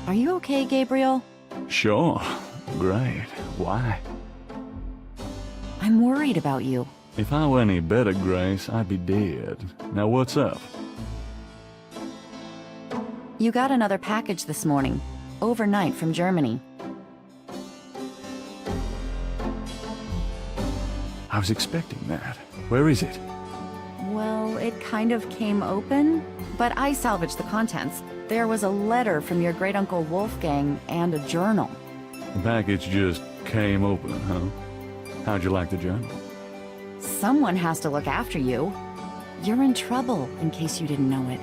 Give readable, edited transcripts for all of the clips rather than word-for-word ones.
Are you okay, Gabriel? Sure. Great. Why? I'm worried about you. If I were any better, Grace, I'd be dead. Now what's up? You got another package this morning, overnight from Germany. I was expecting that. Where is it? Well, it kind of came open, but I salvaged the contents. There was a letter from your great-uncle Wolfgang and a journal. The package just came open, huh? How'd you like the journal? Someone has to look after you. You're in trouble, in case you didn't know it.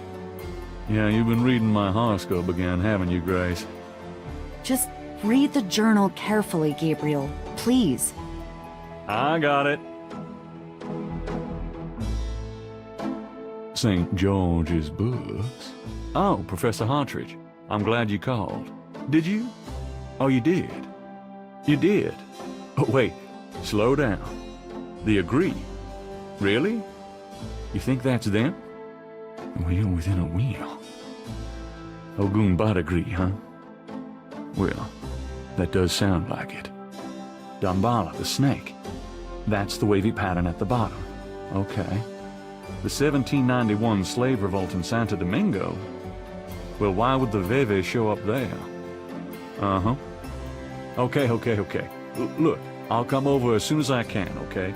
Yeah, you've been reading my horoscope again, haven't you, Grace? Just read the journal carefully, Gabriel. Please. I got it. St. George's books. Oh, Professor Hartridge. I'm glad you called. Did you? Oh, you did. You did. Oh, wait. Slow down. They agree. Really? You think that's them? Well, you're within a wheel. Ogun Bad agree, huh? Well, that does sound like it. Dambala, the snake. That's the wavy pattern at the bottom. Okay. The 1791 slave revolt in Santo Domingo? Well, why would the Veve show up there? Uh-huh. Okay. Look, I'll come over as soon as I can, okay?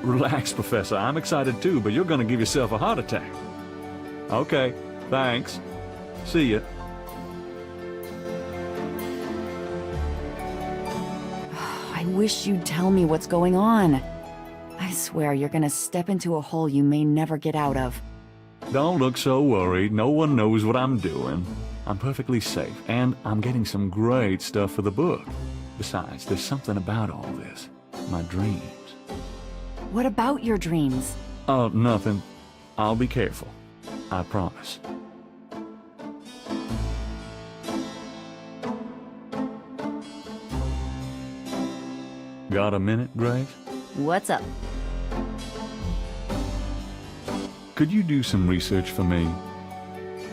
Relax, Professor. I'm excited too, but you're gonna give yourself a heart attack. Okay, thanks. See ya. I wish you'd tell me what's going on. I swear you're gonna step into a hole you may never get out of. Don't look so worried. No one knows what I'm doing. I'm perfectly safe, and I'm getting some great stuff for the book. Besides, there's something about all this. My dreams. What about your dreams? Oh, nothing. I'll be careful. I promise. Got a minute, Grace? What's up? Could you do some research for me?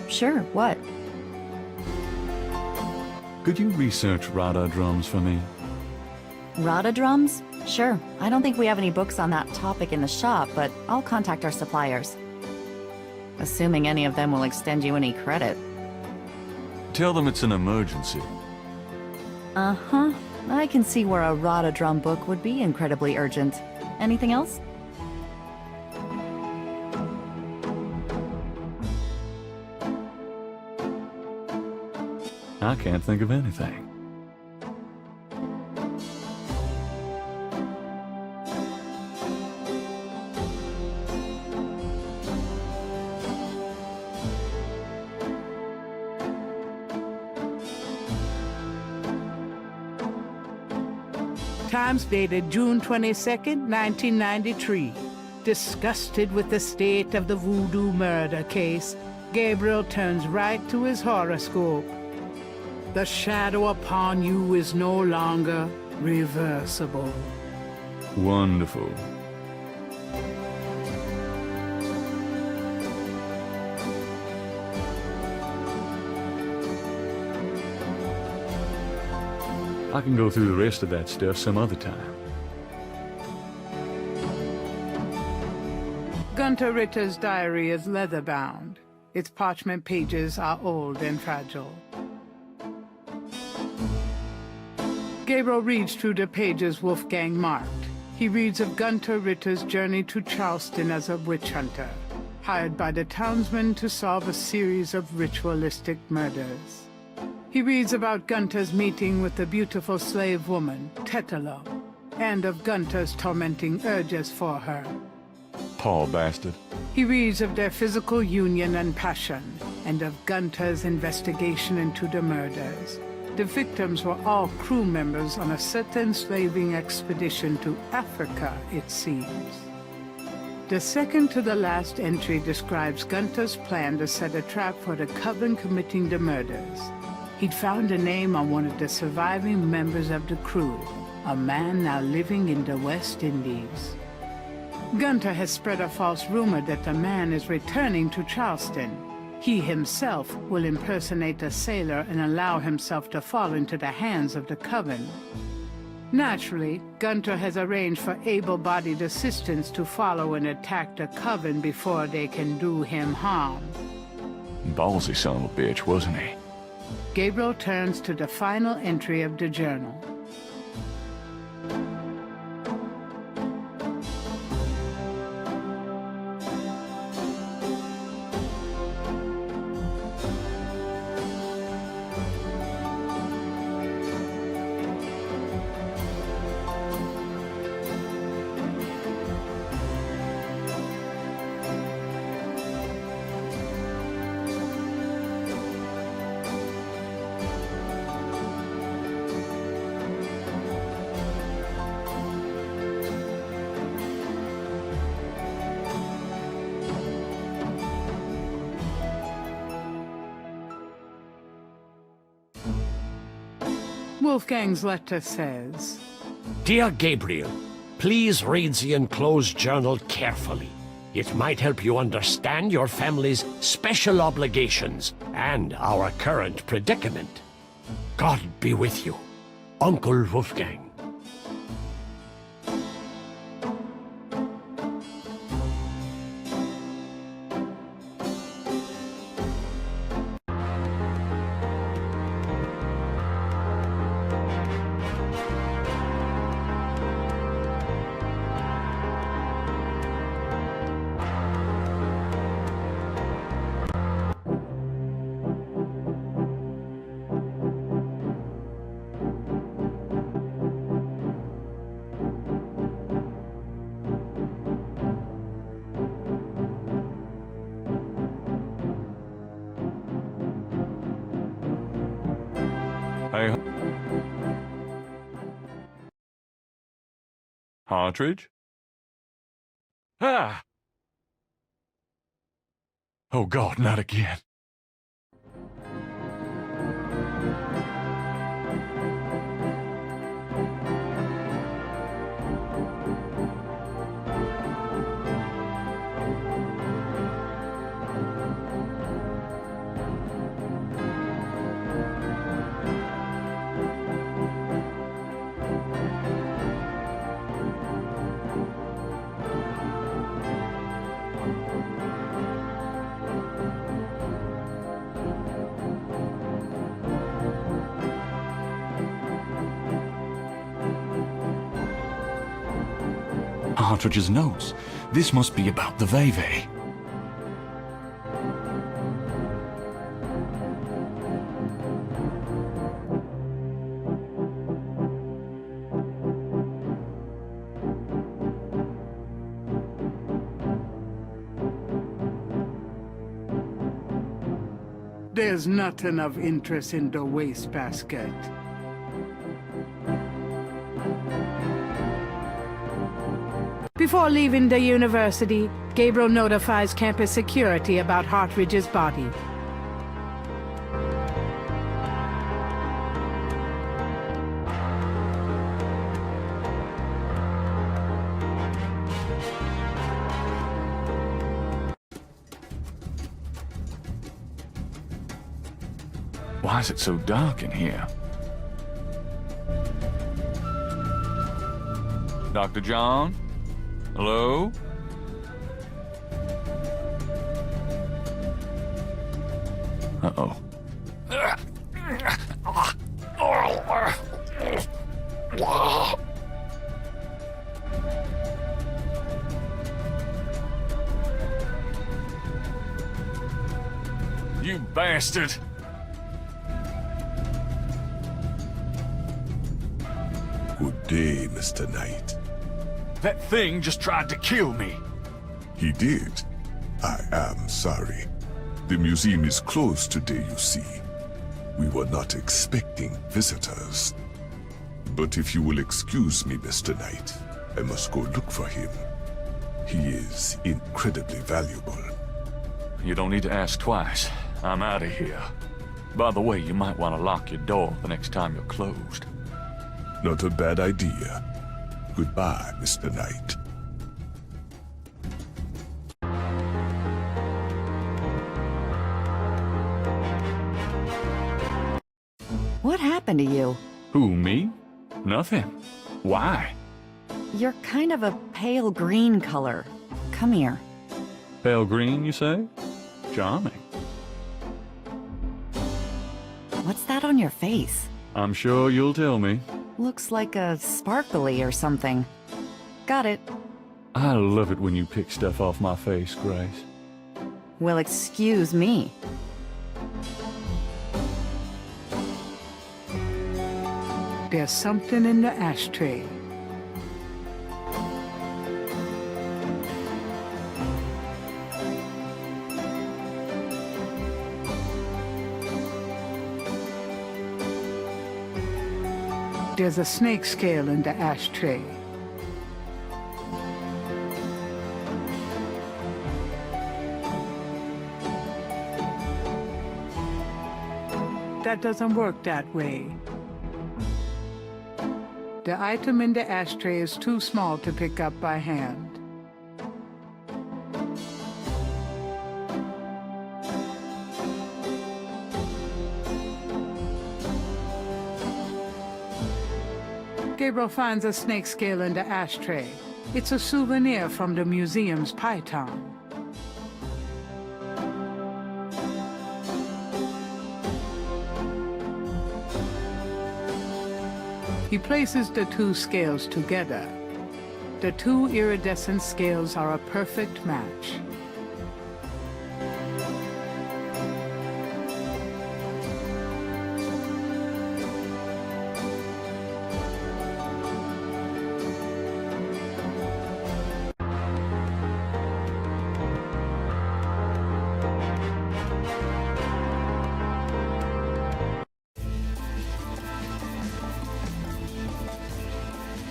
Sure, what? Could you research Rada drums for me? Rada drums? Sure. I don't think we have any books on that topic in the shop, but I'll contact our suppliers. Assuming any of them will extend you any credit. Tell them it's an emergency. Uh-huh. I can see where a Rada drum book would be incredibly urgent. Anything else? I can't think of anything. Times dated June 22nd, 1993. Disgusted with the state of the voodoo murder case, Gabriel turns right to his horoscope. The shadow upon you is no longer reversible. Wonderful. I can go through the rest of that stuff some other time. Gunter Ritter's diary is leather-bound. Its parchment pages are old and fragile. Gabriel reads through the pages Wolfgang marked. He reads of Gunter Ritter's journey to Charleston as a witch hunter, hired by the townsmen to solve a series of ritualistic murders. He reads about Gunter's meeting with the beautiful slave woman, Tetelo, and of Gunter's tormenting urges for her. Poor bastard. He reads of their physical union and passion, and of Gunter's investigation into the murders. The victims were all crew members on a set enslaving expedition to Africa, it seems. The second to the last entry describes Gunter's plan to set a trap for the coven committing the murders. He'd found a name on one of the surviving members of the crew, a man now living in the West Indies. Gunter has spread a false rumor that the man is returning to Charleston. He himself will impersonate a sailor and allow himself to fall into the hands of the Coven. Naturally, Gunter has arranged for able-bodied assistants to follow and attack the Coven before they can do him harm. Ballsy son of a bitch, wasn't he? Gabriel turns to the final entry of the journal. Wolfgang's letter says, Dear Gabriel, please read the enclosed journal carefully. It might help you understand your family's special obligations and our current predicament. God be with you. Uncle Wolfgang. Hey, Hartridge? Ah! Oh God, not again. Partridge's notes. This must be about the Veve. There's nothing of interest in the wastebasket. Before leaving the university, Gabriel notifies campus security about Hartridge's body. Why is it so dark in here? Dr. John? Hello? Uh-oh. You bastard! Good day, Mr. Knight. That thing just tried to kill me. He did. I am sorry. The museum is closed today, you see. We were not expecting visitors. But if you will excuse me, Mr. Knight, I must go look for him. He is incredibly valuable. You don't need to ask twice. I'm out of here. By the way, you might want to lock your door the next time you're closed. Not a bad idea. Goodbye, Mr. Knight. What happened to you? Who, me? Nothing. Why? You're kind of a pale green color. Come here. Pale green, you say? Charming. What's that on your face? I'm sure you'll tell me. Looks like a sparkly or something. Got it. I love it when you pick stuff off my face, Grace. Well, excuse me. There's something in the ashtray. There's a snake scale in the ashtray. That doesn't work that way. The item in the ashtray is too small to pick up by hand. Gabriel finds a snake scale in the ashtray. It's a souvenir from the museum's python. He places the two scales together. The two iridescent scales are a perfect match.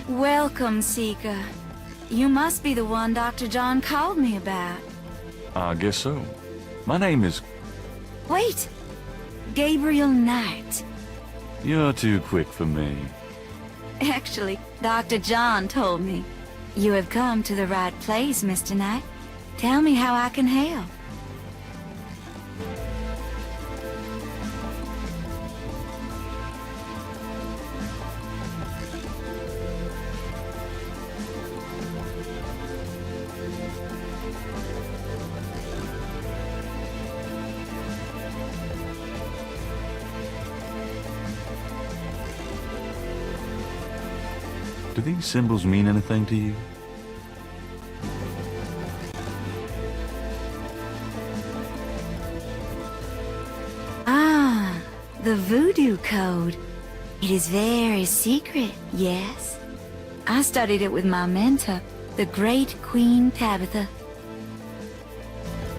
Welcome, Seeker. You must be the one Dr. John called me about. I guess so. My name is... Wait! Gabriel Knight. You're too quick for me. Actually, Dr. John told me. You have come to the right place, Mr. Knight. Tell me how I can help. Do these symbols mean anything to you? Ah, the voodoo code. It is very secret, yes. I studied it with my mentor, the great Queen Tabitha.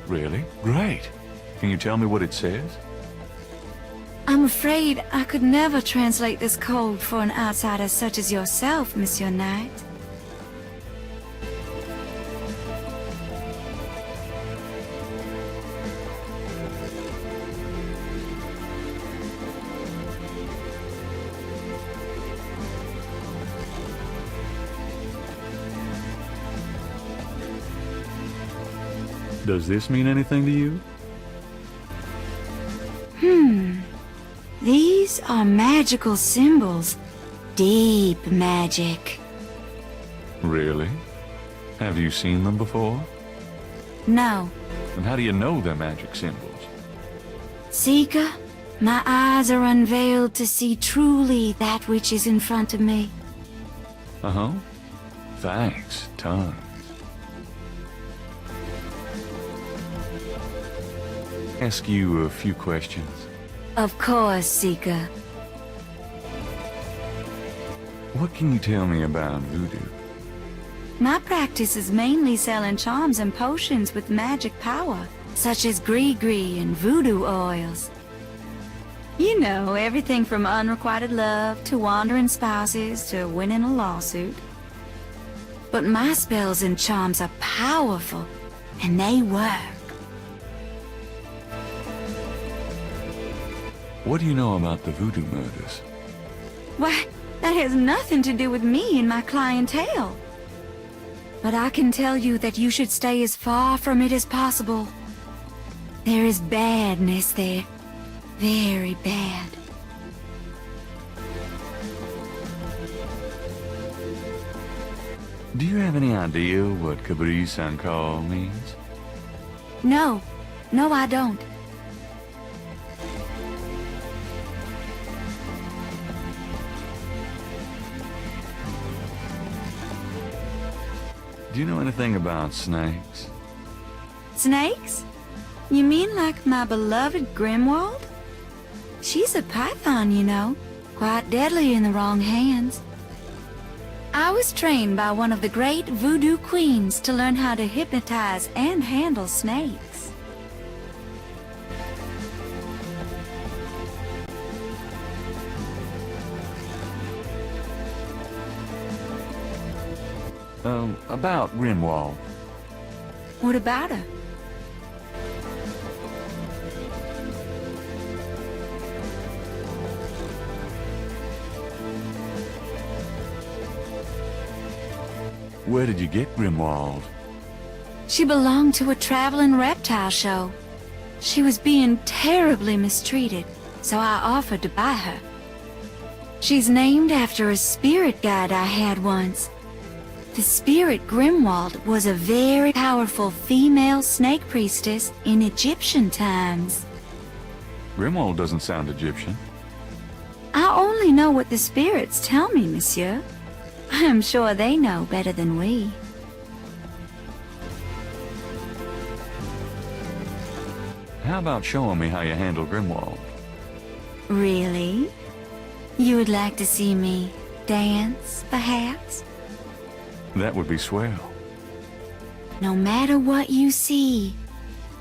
Really? Great. Can you tell me what it says? I'm afraid I could never translate this code for an outsider such as yourself, Monsieur Knight. Does this mean anything to you? These are magical symbols. Deep magic. Really? Have you seen them before? No. And how do you know they're magic symbols? Seeker, my eyes are unveiled to see truly that which is in front of me. Uh-huh. Thanks, tons. Ask you a few questions. Of course, Seeker. What can you tell me about voodoo? My practice is mainly selling charms and potions with magic power, such as gree-gree and voodoo oils. You know, everything from unrequited love to wandering spouses to winning a lawsuit. But my spells and charms are powerful, and they work. What do you know about the voodoo murders? Why, that has nothing to do with me and my clientele. But I can tell you that you should stay as far from it as possible. There is badness there. Very bad. Do you have any idea what Cabrice Sankar means? No. No, I don't. Do you know anything about snakes? Snakes? You mean like my beloved Grimwald? She's a python, you know. Quite deadly in the wrong hands. I was trained by one of the great voodoo queens to learn how to hypnotize and handle snakes. About Grimwald. What about her? Where did you get Grimwald? She belonged to a traveling reptile show. She was being terribly mistreated, so I offered to buy her. She's named after a spirit guide I had once. The spirit Grimwald was a very powerful female snake priestess in Egyptian times. Grimwald doesn't sound Egyptian. I only know what the spirits tell me, monsieur. I am sure they know better than we. How about showing me how you handle Grimwald? Really? You would like to see me dance, perhaps? That would be swell. No matter what you see,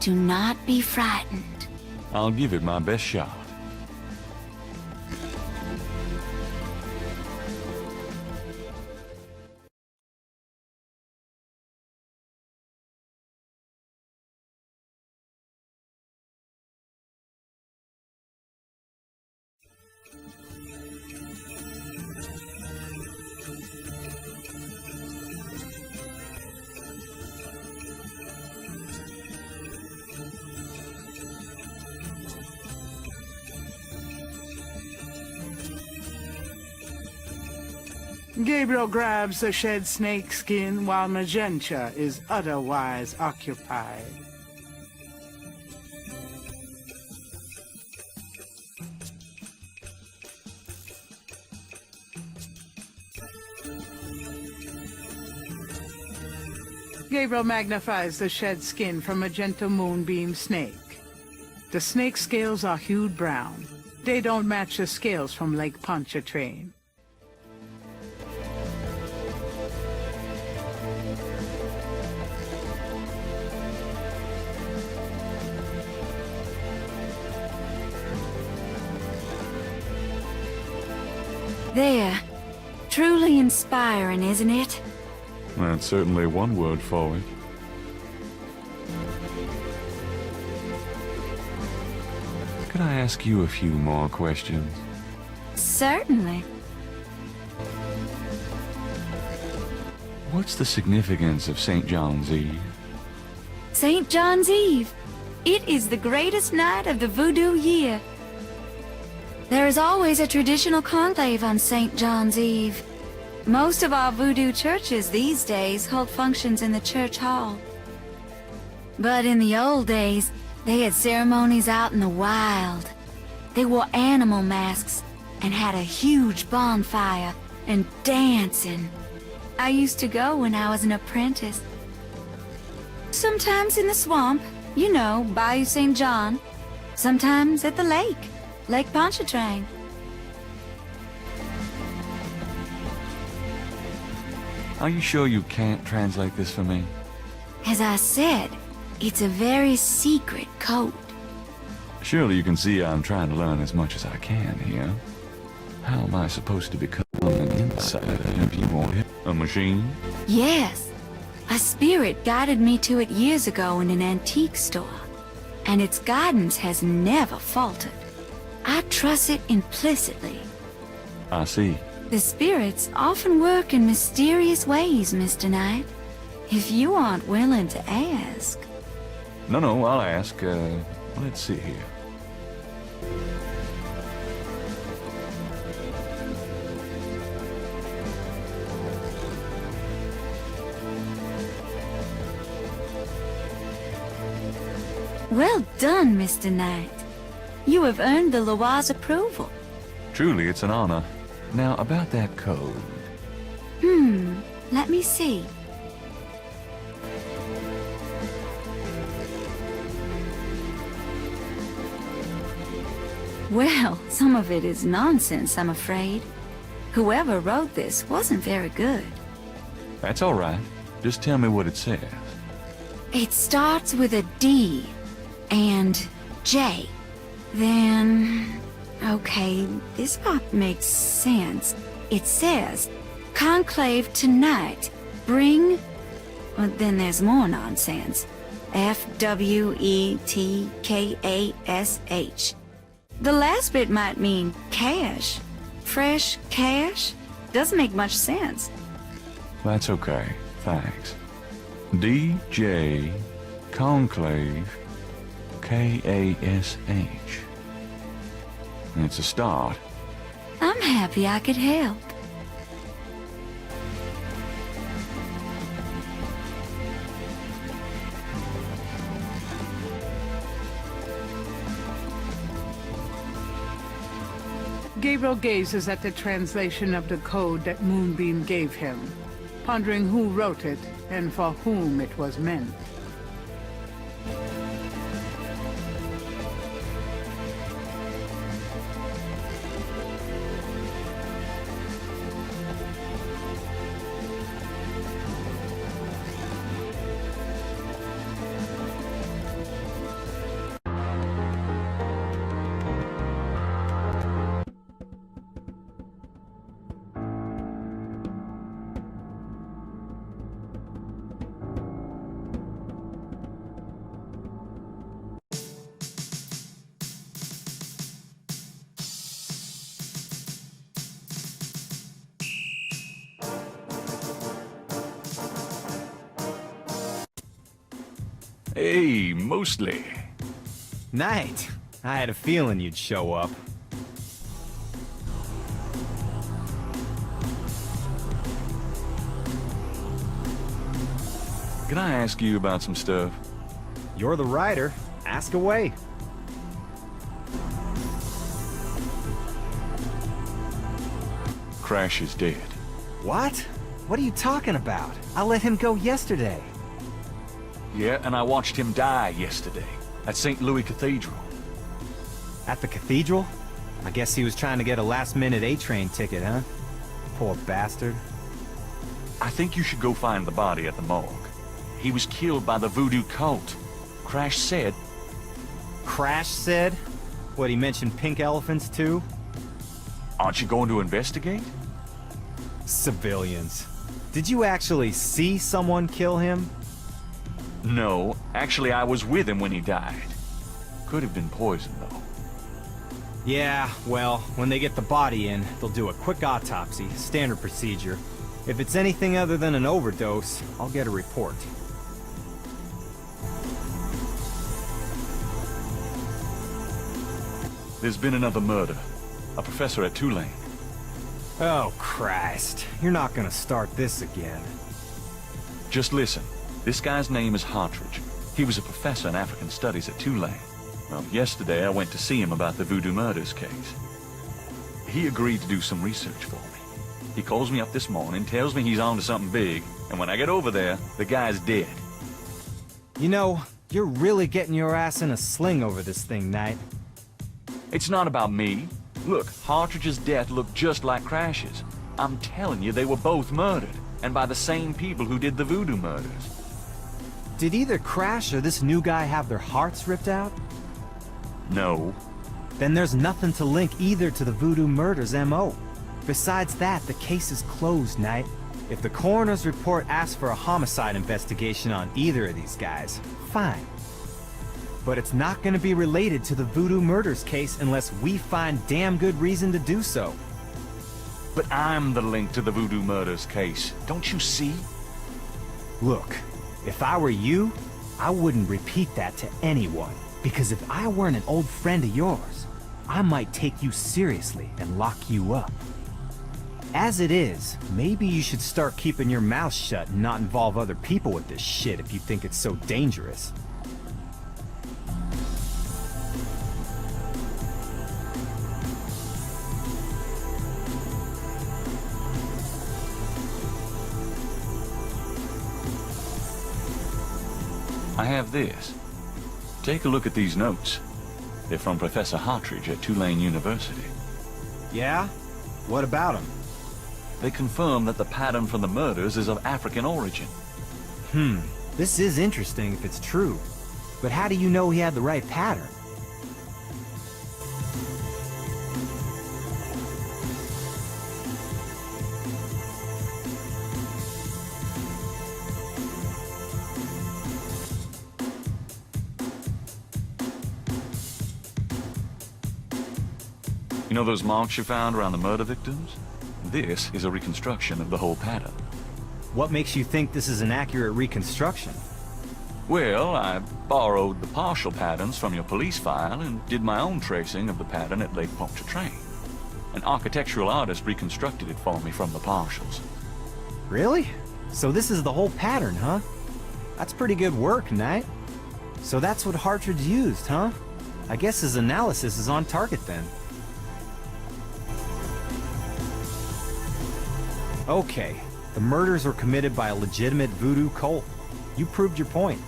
do not be frightened. I'll give it my best shot. Gabriel grabs the shed snake skin while Magenta is otherwise occupied. Gabriel magnifies the shed skin from Magenta Moonbeam snake. The snake scales are hued brown. They don't match the scales from Lake Pontchartrain. There. Truly inspiring, isn't it? That's certainly one word for it. Could I ask you a few more questions? Certainly. What's the significance of St. John's Eve? St. John's Eve. It is the greatest night of the voodoo year. There is always a traditional conclave on St. John's Eve. Most of our voodoo churches these days hold functions in the church hall. But in the old days, they had ceremonies out in the wild. They wore animal masks and had a huge bonfire and dancing. I used to go when I was an apprentice. Sometimes in the swamp, you know, Bayou St. John. Sometimes at the lake, Lake Pontchartrain. Are you sure you can't translate this for me? As I said, it's a very secret code. Surely you can see I'm trying to learn as much as I can here. How am I supposed to become an insider if you want it? A machine? Yes. A spirit guided me to it years ago in an antique store. And its guidance has never faltered. I trust it implicitly. I see. The spirits often work in mysterious ways, Mr. Knight. If you aren't willing to ask... No, I'll ask. Let's see here. Well done, Mr. Knight. You have earned the Loa's approval. Truly, it's an honor. Now, about that code. Let me see. Well, some of it is nonsense, I'm afraid. Whoever wrote this wasn't very good. That's all right. Just tell me what it says. It starts with a D and J. Then... okay, this part makes sense. It says, Conclave tonight, bring... well, then there's more nonsense. F-W-E-T-K-A-S-H. The last bit might mean cash. Fresh cash? Doesn't make much sense. That's okay. Thanks. D.J. Conclave K-A-S-H. It's a start. I'm happy I could help. Gabriel gazes at the translation of the code that Moonbeam gave him, pondering who wrote it and for whom it was meant. Hey, mostly. Knight, I had a feeling you'd show up. Can I ask you about some stuff? You're the writer. Ask away. Crash is dead. What? What are you talking about? I let him go yesterday. Yeah, and I watched him die yesterday at St. Louis Cathedral. At the cathedral? I guess he was trying to get a last-minute A-train ticket, huh? Poor bastard. I think you should go find the body at the morgue. He was killed by the voodoo cult. Crash said... Crash said? What, he mentioned pink elephants, too? Aren't you going to investigate? Civilians. Did you actually see someone kill him? No, actually I was with him when he died. Could have been poison, though. Yeah, well, when they get the body in, they'll do a quick autopsy, standard procedure. If it's anything other than an overdose, I'll get a report. There's been another murder. A professor at Tulane. Oh, Christ. You're not gonna start this again. Just listen. This guy's name is Hartridge. He was a professor in African Studies at Tulane. Well, yesterday I went to see him about the voodoo murders case. He agreed to do some research for me. He calls me up this morning, tells me he's on to something big, and when I get over there, the guy's dead. You know, you're really getting your ass in a sling over this thing, Knight. It's not about me. Look, Hartridge's death looked just like Crash's. I'm telling you, they were both murdered, and by the same people who did the voodoo murders. Did either Crash or this new guy have their hearts ripped out? No. Then there's nothing to link either to the voodoo murders M.O. Besides that, the case is closed, Knight. If the coroner's report asks for a homicide investigation on either of these guys, fine. But it's not going to be related to the voodoo murders case unless we find damn good reason to do so. But I'm the link to the voodoo murders case. Don't you see? Look, if I were you, I wouldn't repeat that to anyone. Because if I weren't an old friend of yours, I might take you seriously and lock you up. As it is, maybe you should start keeping your mouth shut and not involve other people with this shit if you think it's so dangerous. I have this. Take a look at these notes. They're from Professor Hartridge at Tulane University. Yeah? What about him? They confirm that the pattern for the murders is of African origin. This is interesting if it's true. But how do you know he had the right pattern? You know those marks you found around the murder victims? This is a reconstruction of the whole pattern. What makes you think this is an accurate reconstruction? Well, I borrowed the partial patterns from your police file and did my own tracing of the pattern at Lake Pontchartrain. An architectural artist reconstructed it for me from the partials. Really? So this is the whole pattern, huh? That's pretty good work, Knight. So that's what Hartridge used, huh? I guess his analysis is on target then. Okay, the murders were committed by a legitimate voodoo cult. You proved your point.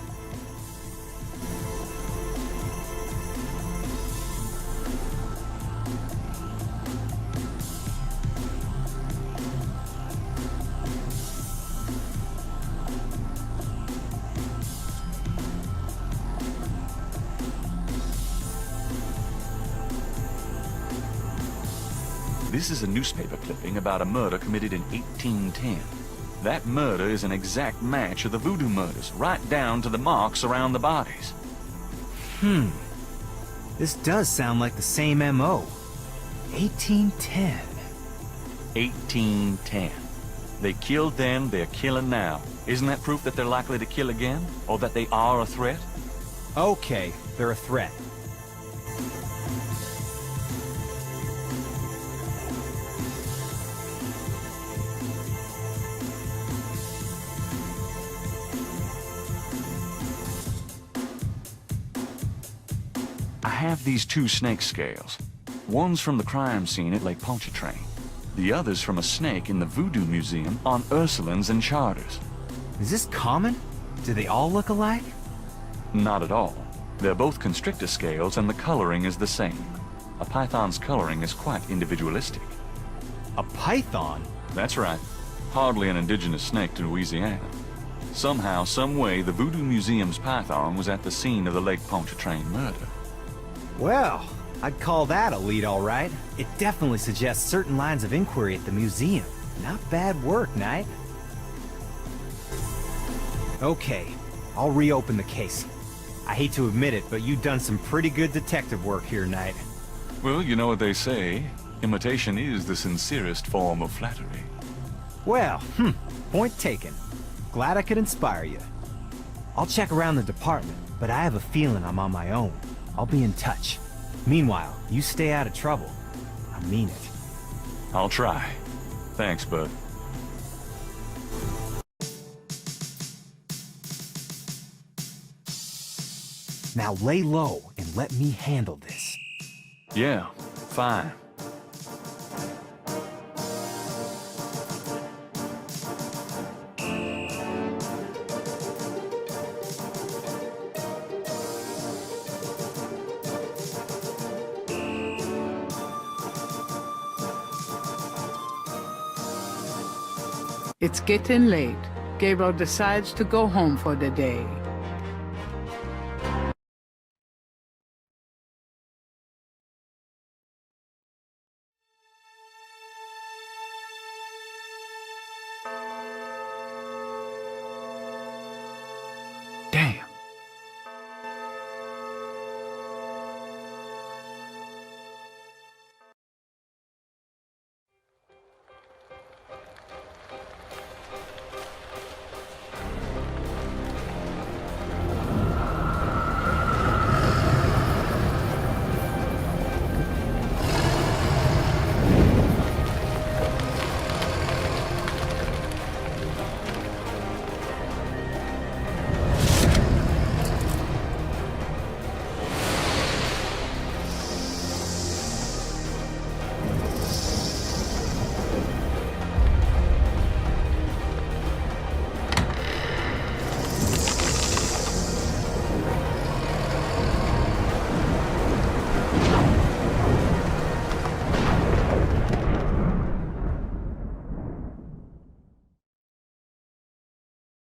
This is a newspaper clipping about a murder committed in 1810. That murder is an exact match of the voodoo murders, right down to the marks around the bodies. This does sound like the same MO. 1810. 1810. They killed then, they're killing now. Isn't that proof that they're likely to kill again? Or that they are a threat? Okay, they're a threat. I have these two snake scales. One's from the crime scene at Lake Pontchartrain. The other's from a snake in the Voodoo Museum on Ursulines and Charters. Is this common? Do they all look alike? Not at all. They're both constrictor scales and the coloring is the same. A python's coloring is quite individualistic. A python? That's right. Hardly an indigenous snake to Louisiana. Somehow, some way, the Voodoo Museum's python was at the scene of the Lake Pontchartrain murder. Well, I'd call that a lead, all right. It definitely suggests certain lines of inquiry at the museum. Not bad work, Knight. Okay, I'll reopen the case. I hate to admit it, but you've done some pretty good detective work here, Knight. Well, you know what they say. Imitation is the sincerest form of flattery. Well, point taken. Glad I could inspire you. I'll check around the department, but I have a feeling I'm on my own. I'll be in touch. Meanwhile, you stay out of trouble. I mean it. I'll try. Thanks, bud. Now lay low and let me handle this. Yeah, fine. It's getting late. Gabriel decides to go home for the day.